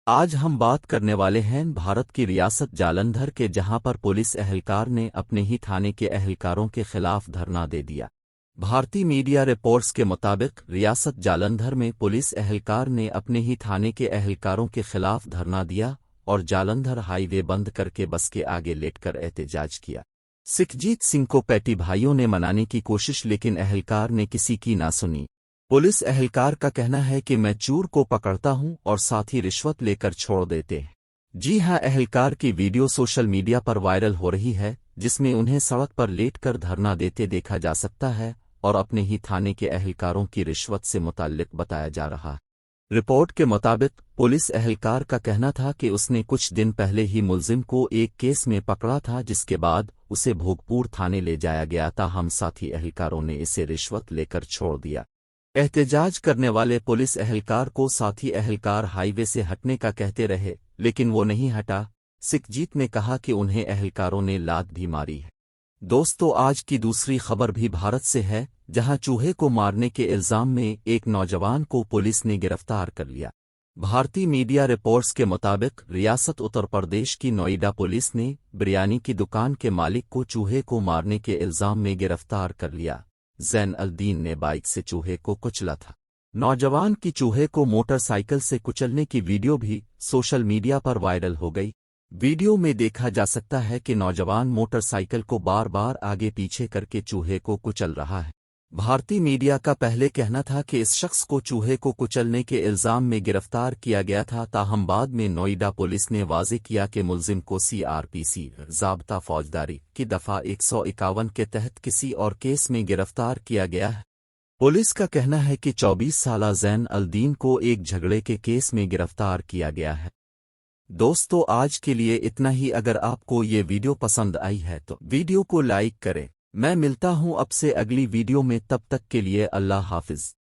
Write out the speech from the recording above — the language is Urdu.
آج ہم بات کرنے والے ہیں بھارت کی ریاست جالندھر کے، جہاں پر پولیس اہلکار نے اپنے ہی تھانے کے اہلکاروں کے خلاف دھرنا دے دیا۔ بھارتی میڈیا رپورٹس کے مطابق ریاست جالندھر میں پولیس اہلکار نے اپنے ہی تھانے کے اہلکاروں کے خلاف دھرنا دیا اور جالندھر ہائی وے بند کر کے بس کے آگے لیٹ کر احتجاج کیا۔ سکھجیت سنگھ کو پیٹی بھائیوں نے منانے کی کوشش، لیکن اہلکار نے کسی کی نہ سنی۔ پولیس اہلکار کا کہنا ہے کہ میں چور کو پکڑتا ہوں اور ساتھی رشوت لے کر چھوڑ دیتے ہیں۔ جی ہاں، اہلکار کی ویڈیو سوشل میڈیا پر وائرل ہو رہی ہے، جس میں انہیں سڑک پر لیٹ کر دھرنا دیتے دیکھا جا سکتا ہے اور اپنے ہی تھانے کے اہلکاروں کی رشوت سے متعلق بتایا جا رہا ہے۔ رپورٹ کے مطابق پولیس اہلکار کا کہنا تھا کہ اس نے کچھ دن پہلے ہی ملزم کو ایک کیس میں پکڑا تھا، جس کے بعد اسے بھوگپور تھانے لے جایا گیا، تاہم ساتھی اہلکاروں نے اسے رشوت لے کر چھوڑ دیا۔ احتجاج کرنے والے پولیس اہلکار کو ساتھی اہلکار ہائی وے سے ہٹنے کا کہتے رہے، لیکن وہ نہیں ہٹا۔ سکھجیت نے کہا کہ انہیں اہلکاروں نے لات بھی ماری ہے۔ دوستو، آج کی دوسری خبر بھی بھارت سے ہے، جہاں چوہے کو مارنے کے الزام میں ایک نوجوان کو پولیس نے گرفتار کر لیا۔ بھارتی میڈیا رپورٹس کے مطابق ریاست اتر پردیش کی نوئیڈا پولیس نے بریانی کی دکان کے مالک کو چوہے کو مارنے کے الزام میں گرفتار کر لیا۔ زین الدین نے بائک سے چوہے کو کچلا تھا۔ نوجوان کی چوہے کو موٹر سائیکل سے کچلنے کی ویڈیو بھی سوشل میڈیا پر وائرل ہو گئی۔ ویڈیو میں دیکھا جا سکتا ہے کہ نوجوان موٹر سائیکل کو بار بار آگے پیچھے کر کے چوہے کو کچل رہا ہے۔ بھارتی میڈیا کا پہلے کہنا تھا کہ اس شخص کو چوہے کو کچلنے کے الزام میں گرفتار کیا گیا تھا، تاہم بعد میں نوئیڈا پولیس نے واضح کیا کہ ملزم کو CRPC ضابطہ فوجداری کی دفعہ 151 کے تحت کسی اور کیس میں گرفتار کیا گیا ہے۔ پولیس کا کہنا ہے کہ 24 سالہ زین الدین کو ایک جھگڑے کے کیس میں گرفتار کیا گیا ہے۔ دوستو، آج کے لیے اتنا ہی۔ اگر آپ کو یہ ویڈیو پسند آئی ہے تو ویڈیو کو لائک کریں۔ میں ملتا ہوں اب سے اگلی ویڈیو میں، تب تک کے لیے اللہ حافظ۔